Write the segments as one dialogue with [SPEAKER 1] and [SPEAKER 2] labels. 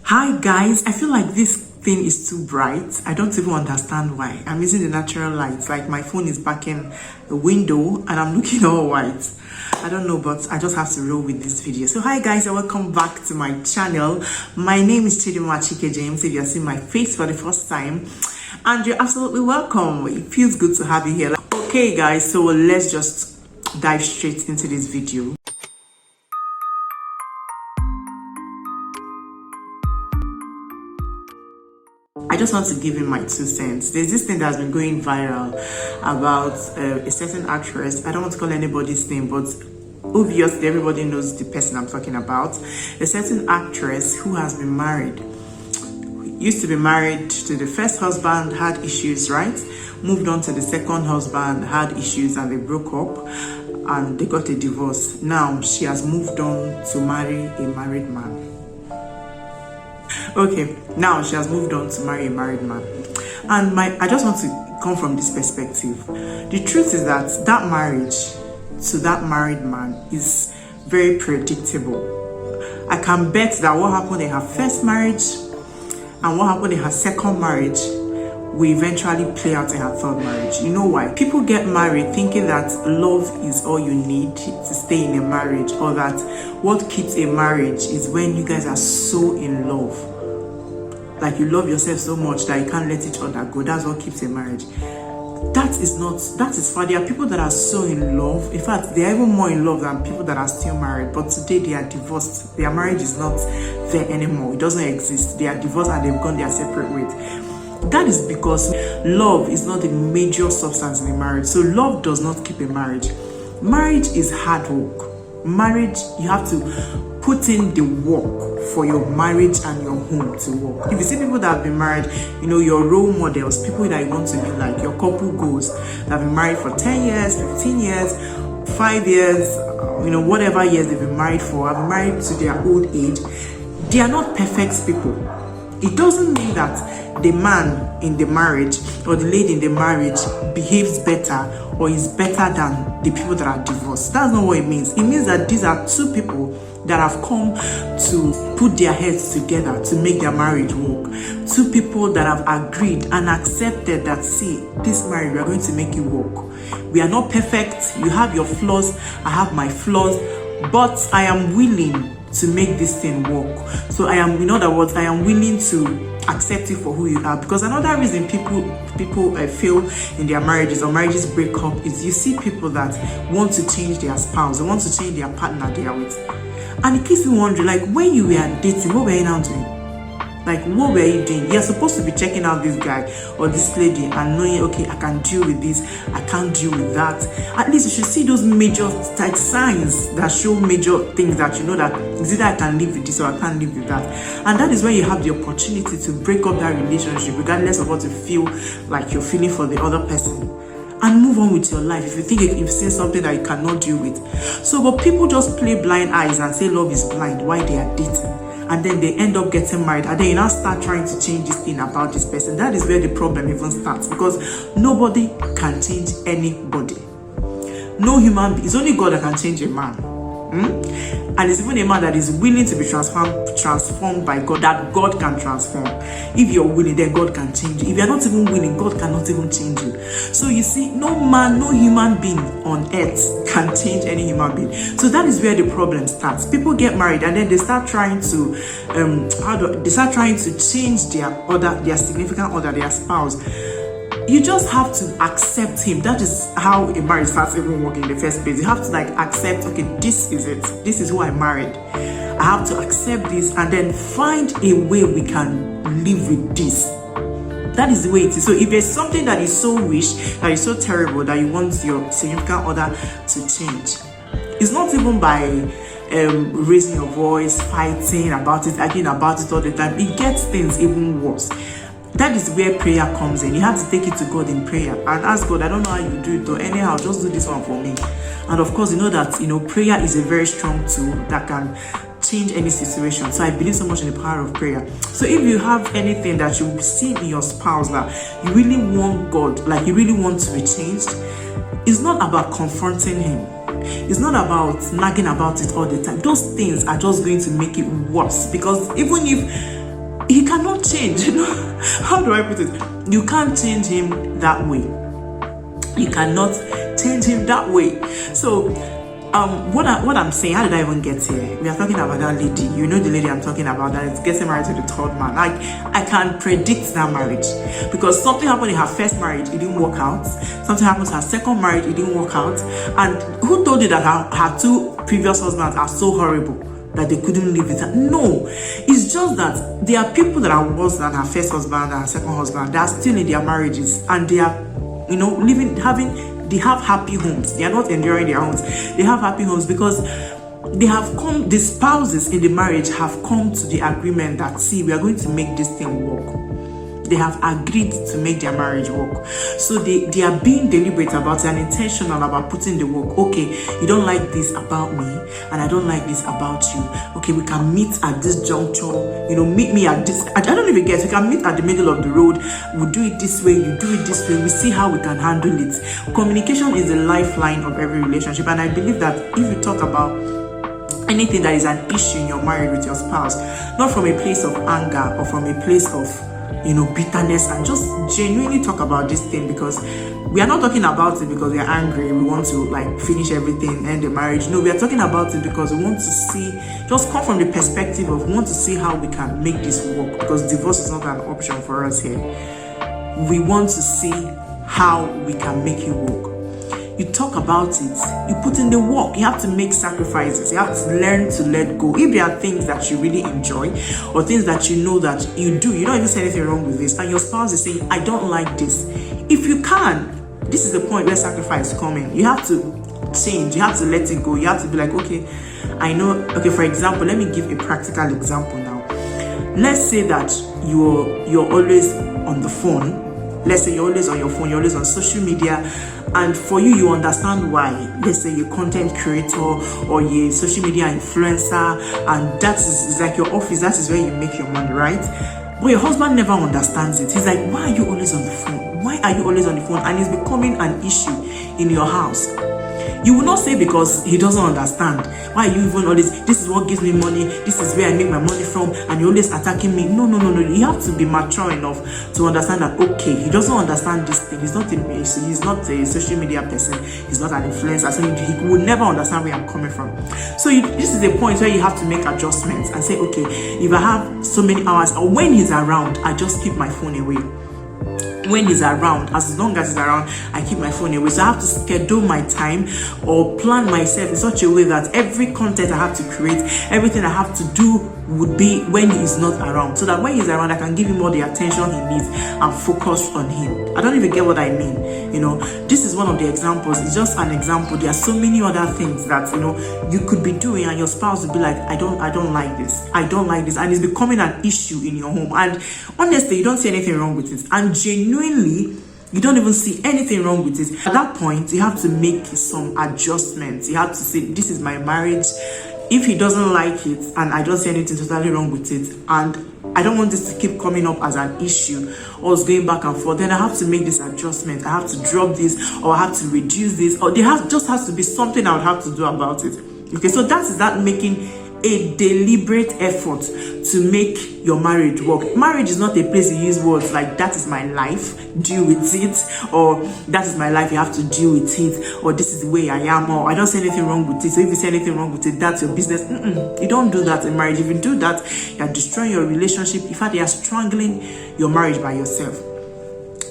[SPEAKER 1] Hi guys, I feel like this thing is too bright. I don't even understand why. I'm using the natural lights, like my phone is backing the window and I'm looking all white. I don't know, but I just have to roll with this video. So hi guys, and welcome back to my channel. My name is Chike-James if you're seeing my face for the first time, and you're absolutely welcome. It feels good to have you here. Okay guys, so let's just dive straight into this video. I just want to give him my 2 cents. There's this thing that's been going viral about a certain actress. I don't want to call anybody's name, but obviously everybody knows the person I'm talking about. A certain actress who has been married. Used to be married to the first husband, had issues, right? Moved on to the second husband, had issues, and they broke up and they got a divorce. Now she has moved on to marry a married man. Okay, now she has moved on to marry a married man. And I just want to come from this perspective. The truth is that that marriage to that married man is very predictable. I can bet that what happened in her first marriage and what happened in her second marriage will eventually play out in her third marriage. You know why? People get married thinking that love is all you need to stay in a marriage, or that what keeps a marriage is when you guys are so in love. Like you love yourself so much that you can't let each other go. That's what keeps a marriage. That is far. There are people that are so in love. In fact, they are even more in love than people that are still married. But today they are divorced. Their marriage is not there anymore. It doesn't exist. They are divorced and they've gone their separate ways. That is because love is not the major substance in a marriage. So love does not keep a marriage. Marriage is hard work. Marriage, you have to put in the work for your marriage and your home to work. If you see people that have been married, you know, your role models, people that you want to be like, your couple goals, that have been married for 10 years, 15 years, 5 years, whatever years they've been married for, have been married to their old age. They are not perfect people. It doesn't mean that the man in the marriage or the lady in the marriage behaves better or is better than the people that are divorced. That's not what it means. It means that these are two people that have come to put their heads together to make their marriage work. Two people that have agreed and accepted that, see, this marriage, we are going to make it work. We are not perfect. You have your flaws. I have my flaws. But I am willing to make this thing work. So I am, in other words, I am willing to accept you for who you are. Because another reason people fail in their marriages or marriages break up is you see people that want to change their spouse, they want to change their partner they are with. And it keeps me wondering, like, when you were dating, what were you now doing? Like, what were you doing? You're supposed to be checking out this guy or this lady and knowing, okay, I can deal with this, I can't deal with that. At least you should see those major like signs that show major things that you know that it's either I can live with this or I can't live with that. And that is when you have the opportunity to break up that relationship, regardless of what you feel like you're feeling for the other person, and move on with your life if you think you've seen something that you cannot deal with. So, but people just play blind eyes and say love is blind while they are dating. And then they end up getting married, and then you now start trying to change this thing about this person. That is where the problem even starts, because nobody can change anybody. No human being. It's only God that can change a man. And it's even a man that is willing to be transformed by God, that God can transform. If you're willing, then God can change you. If you're not even willing, God cannot even change you. So you see, no man, no human being on earth can change any human being. So that is where the problem starts. People get married and then they start trying to change their significant other, their spouse. You just have to accept him. That is how a marriage starts even working in the first place. You have to like accept, okay, this is it. This is who I married. I have to accept this and then find a way we can live with this. That is the way it is. So if there's something that is so wish, that is so terrible, that you want your significant other to change, it's not even by raising your voice, fighting about it, arguing about it all the time. It gets things even worse. That is where prayer comes in. You have to take it to God in prayer and ask God, I don't know how you do it, or anyhow, just do this one for me. And of course, you know that prayer is a very strong tool that can change any situation. So I believe so much in the power of prayer. So if you have anything that you see in your spouse that you really want God, like you really want to be changed, it's not about confronting him. It's not about nagging about it all the time. Those things are just going to make it worse, because even if he cannot change. How do I put it? You can't change him that way. You cannot change him that way. So what I'm saying, how did I even get here? We are talking about that lady. You know the lady I'm talking about that is getting married to the third man. Like, I can predict that marriage because something happened in her first marriage, it didn't work out. Something happened to her second marriage, it didn't work out. And who told you that her two previous husbands are so horrible that they couldn't live with her? No, it's just that there are people that are worse than her first husband and her second husband. They are still in their marriages and they are, they have happy homes. They are not enduring their homes. They have happy homes because the spouses in the marriage have come to the agreement that, see, we are going to make this thing work. They have agreed to make their marriage work. So they are being deliberate about it and intentional about putting the work. Okay, you don't like this about me and I don't like this about you. Okay, we can meet at this juncture. Meet me at this. I don't even get. We can meet at the middle of the road. We'll do it this way. You do it this way. We see how we can handle it. Communication is the lifeline of every relationship. And I believe that if you talk about anything that is an issue in your marriage with your spouse, not from a place of anger or from a place of bitterness, and just genuinely talk about this thing, because we are not talking about it because we are angry, we want to finish everything, end the marriage. No, we are talking about it because we want to see, just come from the perspective of, we want to see how we can make this work, because divorce is not an option for us here. We want to see how we can make it work. You talk about it, you put in the work, you have to make sacrifices, you have to learn to let go. If there are things that you really enjoy or things that you know that you do, you don't even say anything wrong with this, and your spouse is saying, I don't like this. If you can, this is the point where sacrifice is coming. You have to change, you have to let it go, you have to be like, okay, I know, okay, for example, let me give a practical example now. Let's say that you're always on the phone. Let's say you're always on your phone, you're always on social media, and for you understand why. Let's say you're a content creator or you're a social media influencer, and that is like your office, that is where you make your money, right? But your husband never understands it. He's like, why are you always on the phone? Why are you always on the phone? And it's becoming an issue in your house. You will not say because he doesn't understand. Why are you even always, this is what gives me money, this is where I make my money from, and you're always attacking me. No. You have to be mature enough to understand that, okay, he doesn't understand this thing. He's not a social media person. He's not an influencer. So he will never understand where I'm coming from. So this is a point where you have to make adjustments and say, okay, if I have so many hours, or when he's around, I just keep my phone away. When he's around, as long as he's around, I keep my phone away. So I have to schedule my time or plan myself in such a way that every content I have to create, everything I have to do would be when he's not around, so that when he's around I can give him all the attention he needs and focus on him. I don't even get what I mean. This is one of the examples. It's just an example. There are so many other things that you could be doing, and your spouse will be like, I don't like this, and it's becoming an issue in your home. And honestly, you don't see anything wrong with it, and genuinely you don't even see anything wrong with it. At that point, you have to make some adjustments. You have to say, this is my marriage. If he doesn't like it and I don't see anything totally wrong with it, and I don't want this to keep coming up as an issue or it's going back and forth, then I have to make this adjustment. I have to drop this, or I have to reduce this, or just has to be something I would have to do about it. Okay, so that making a deliberate effort to make your marriage work. Marriage is not a place you use words like, that is my life, deal with it, or that is my life, you have to deal with it, or this is the way I am, or I don't see anything wrong with it, so if you see anything wrong with it, that's your business. You don't do that in marriage. If you do that, you are destroying your relationship. In fact, you are strangling your marriage by yourself.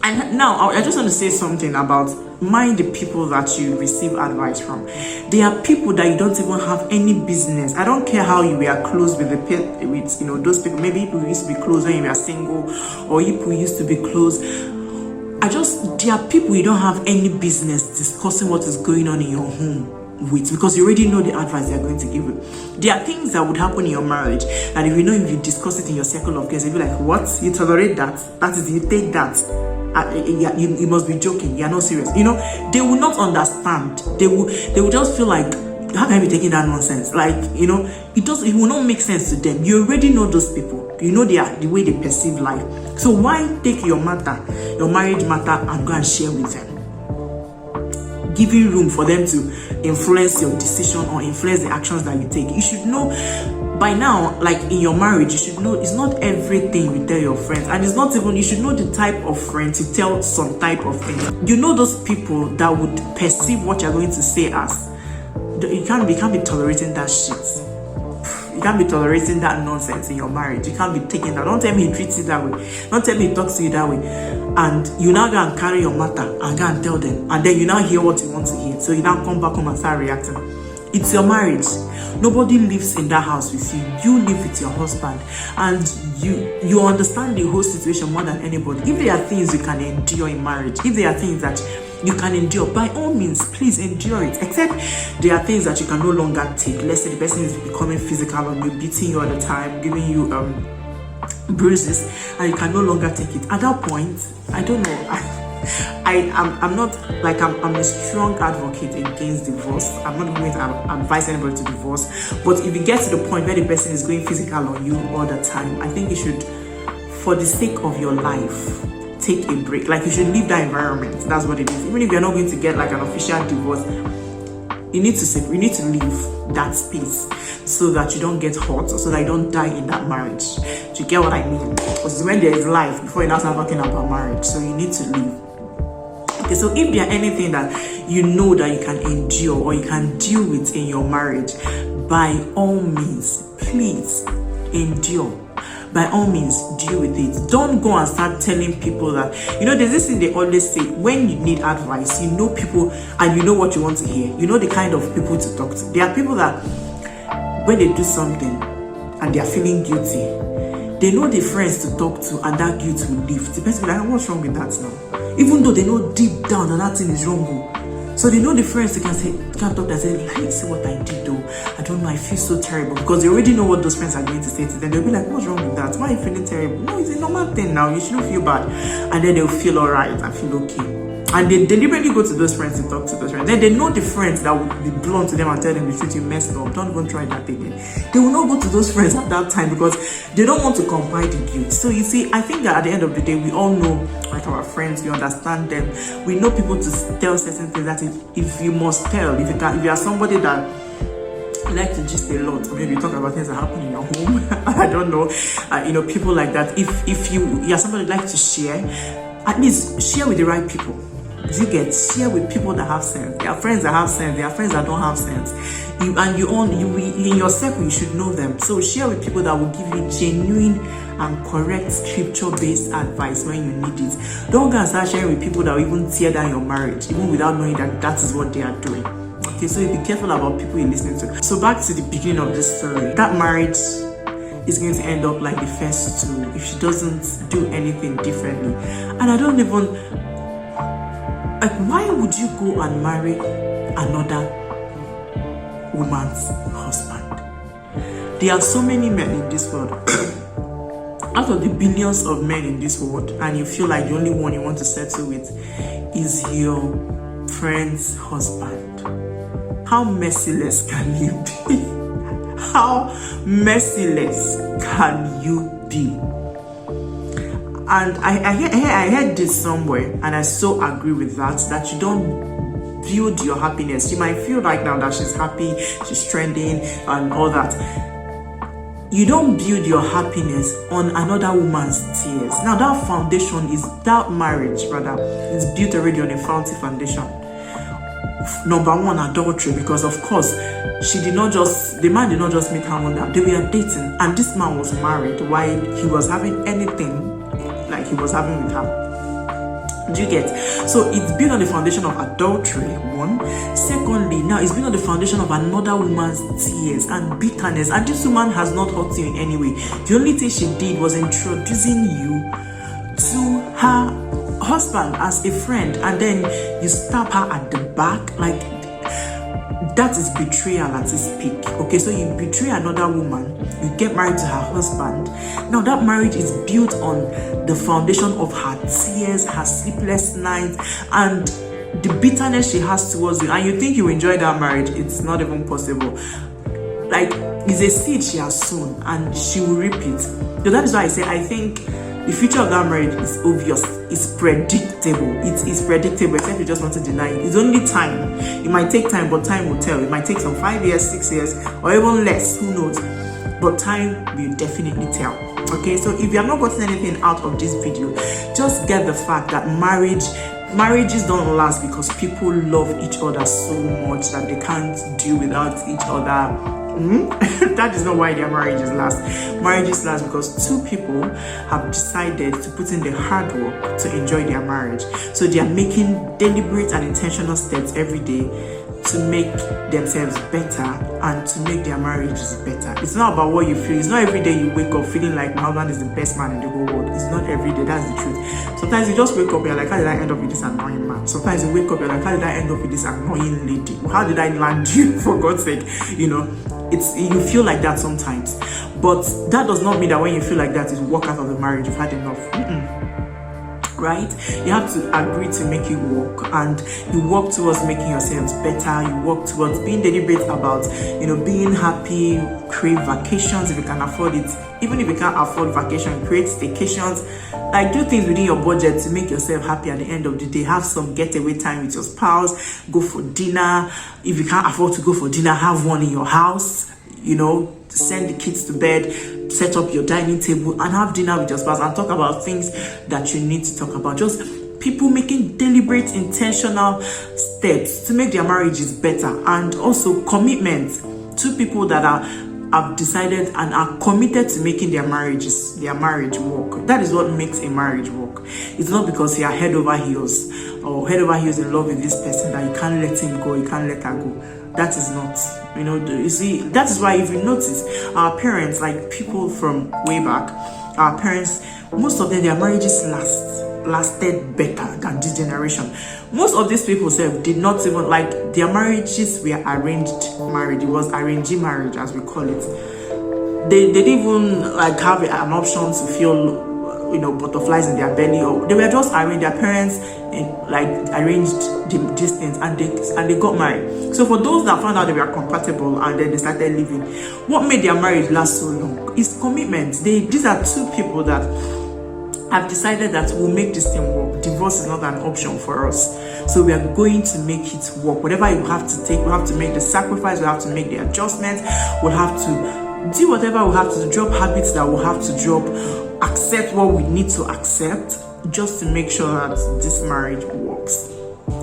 [SPEAKER 1] And now I just want to say something about mind the people that you receive advice from. They are people that you don't even have any business. I don't care how you were close with those people. Maybe people used to be close when you were single, or people used to be close. There are people you don't have any business discussing what is going on in your home with, because you already know the advice they're going to give you. There are things that would happen in your marriage, and if you discuss it in your circle of girls, you'll be like, what? You tolerate that? That is, you take that? You must be joking. You're not serious. They will not understand. They will just feel like, how can I be taking that nonsense? It will not make sense to them. You already know those people. You know the way they perceive life. So why take your marriage matter, and go and share with them? Giving room for them to influence your decision or influence the actions that you take. You should know by now, like in your marriage, you should know it's not everything you tell your friends, and it's not even, you should know the type of friends you tell some type of things. You know those people that would perceive what you're going to say as, you can't be tolerating that shit. You can't be tolerating that nonsense in your marriage. You can't be taking that. Don't tell me he treats you that way. Don't tell me he talks to you that way. And you now go and carry your matter and go and tell them. And then you now hear what you want to hear. So you now come back home and start reacting. It's your marriage. Nobody lives in that house with you. You live with your husband. And you understand the whole situation more than anybody. If there are things you can endure in marriage, if there are things that you can endure, by all means, please endure it. Except there are things that you can no longer take. Let's say the person is becoming physical on you, beating you all the time, giving you bruises, and you can no longer take it. At that point, I don't know. I'm not like I'm a strong advocate against divorce. I'm not going to advise anybody to divorce. But if you get to the point where the person is going physical on you all the time, I think you should, for the sake of your life, take a break. Like, you should leave that environment. That's what it is. Even if you're not going to get like an official divorce, you need to leave that space so that you don't get hurt, or so that you don't die in that marriage. Do you get what I mean? Because when there is life before you now start talking about marriage, so you need to leave. Okay, so if there are anything that you know that you can endure or you can deal with in your marriage, by all means, please endure. By all means, deal with it. Don't go and start telling people that, there's this thing they always say, when you need advice, you know people and you know what you want to hear. You know the kind of people to talk to. There are people that when they do something and they are feeling guilty, they know the friends to talk to and that guilt will leave. The person will be like, what's wrong with that now? Even though they know deep down that that thing is wrong. So they know the friends, they can talk and say, like, see what I did though. I don't know, I feel so terrible. Because they already know what those friends are going to say to them. They'll be like, what's wrong with that? Why are you feeling terrible? No, it's a normal thing now. You shouldn't feel bad. And then they'll feel all right and feel okay. And they deliberately go to those friends and talk to those friends. Then they know the friends that will be blunt to them and tell them the truth, you messed up. Don't even try that again. They will not go to those friends at that time because they don't want to confide in guilt. So you see, I think that at the end of the day, we all know, like, our friends, we understand them. We know people to tell certain things that if you must tell, if you are somebody that like to gist a lot, or maybe talk about things that happen in your home. I don't know. People like that. If you're somebody that like to share, at least share with the right people. Share with people that have sense. There are friends that have sense. There are friends that don't have sense. In your circle, you should know them. So share with people that will give you genuine and correct scripture-based advice when you need it. Don't go and start sharing with people that will even tear down your marriage, even without knowing that is what they are doing. Okay, so be careful about people you're listening to. So back to the beginning of this story. That marriage is going to end up like the first two if she doesn't do anything differently. And I don't even... Like, why would you go and marry another woman's husband? There are so many men in this world. Out of the billions of men in this world, and you feel like the only one you want to settle with is your friend's husband. How merciless can you be? How merciless can you be? And I heard this somewhere, and I so agree with that you don't build your happiness. You might feel like now that she's happy, she's trending and all that. You don't build your happiness on another woman's tears. Now that foundation that marriage is built already on a faulty foundation. Number one, adultery, because of course the man did not just meet her one day. They were dating, and this man was married while he was having anything like he was having with her. Do you get? So it's built on the foundation of adultery, one. Secondly, now it's built on the foundation of another woman's tears and bitterness. And this woman has not hurt you in any way. The only thing she did was introducing you to her husband as a friend, and then you stab her at the back. Like, that is betrayal at its peak. Okay, so you betray another woman, you get married to her husband. Now that marriage is built on the foundation of her tears, her sleepless nights, and the bitterness she has towards you. And you think you enjoy that marriage, it's not even possible. Like, it's a seed she has sown, and she will reap it. So that is why I say, I think the future of that marriage is obvious. It's predictable. It is predictable, except you just want to deny it. It's only time. It might take time, but time will tell. It might take some 5 years, 6 years, or even less. Who knows? but time will definitely tell. Okay, so if you have not gotten anything out of this video, just get the fact that marriages don't last because people love each other so much that they can't do without each other. That is not why their marriages last. Marriages last because two people have decided to put in the hard work to enjoy their marriage. So they are making deliberate and intentional steps every day to make themselves better and to make their marriages better. It's not about what you feel. It's not every day you wake up feeling like my husband is the best man in the whole world. It's not every day. That's the truth. Sometimes you just wake up, you're like, how did I end up with this annoying man? Sometimes you wake up, you're like, how did I end up with this annoying lady? How did I land you, for God's sake? You know, you feel like that sometimes. But that does not mean that when you feel like that, you walk out of the marriage, you've had enough. Right? You have to agree to make it work, and you work towards making yourselves better. You work towards being deliberate about, being happy. Create vacations if you can afford it. Even if you can't afford vacation, create staycations. Like, do things within your budget to make yourself happy at the end of the day. Have some getaway time with your spouse. Go for dinner. If you can't afford to go for dinner, have one in your house. Send the kids to bed, set up your dining table and have dinner with your spouse and talk about things that you need to talk about. Just people making deliberate, intentional steps to make their marriages better. And also commitment. Two people that have decided and are committed to making their marriage work. That is what makes a marriage work. It's not because you are head over heels in love with this person that you can't let him go, you can't let her go. That is not, you see, that is why if you notice, our parents, like people from way back, our parents, most of them, their marriages lasted better than this generation. Most of these people did not even, like, their marriages were arranged marriage. It was arranged marriage, as we call it. They didn't even have an option to feel butterflies in their belly, or they were just arranged. Their parents arranged these things, and they got married. So for those that found out they were compatible and then they started living, what made their marriage last so long is commitment. These are two people that have decided that we'll make this thing work. Divorce is not an option for us, so we are going to make it work. Whatever you have to take, we have to make the sacrifice, we have to make the adjustments, we'll have to do whatever we have to, drop habits that we'll have to drop, accept what we need to accept, just to make sure that this marriage works.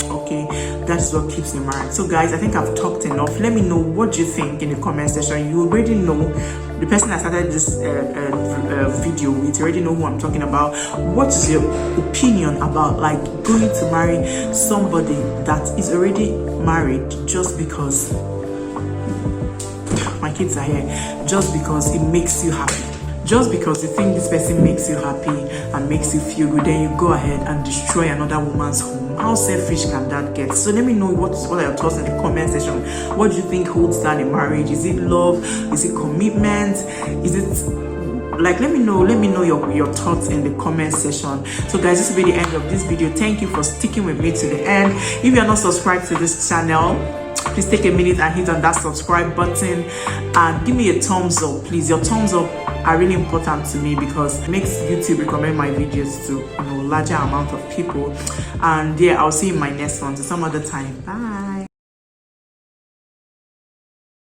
[SPEAKER 1] Okay, that is what keeps me married. So guys, I think I've talked enough. Let me know what you think in the comment section. You already know, the person I started this video with, you already know who I'm talking about. What is your opinion about going to marry somebody that is already married just because my kids are here, just because it makes you happy? Just because you think this person makes you happy and makes you feel good, then you go ahead and destroy another woman's home. How selfish can that get? So let me know what are your thoughts in the comment section. What do you think holds down a marriage? Is it love? Is it commitment? Is it let me know your thoughts in the comment section. So guys, this will be the end of this video. Thank you for sticking with me to the end. If you are not subscribed to this channel, please take a minute and hit on that subscribe button and give me a thumbs up, please. Your thumbs up are really important to me because it makes YouTube recommend my videos to larger amount of people. And yeah, I'll see you in my next one. Some other time. Bye.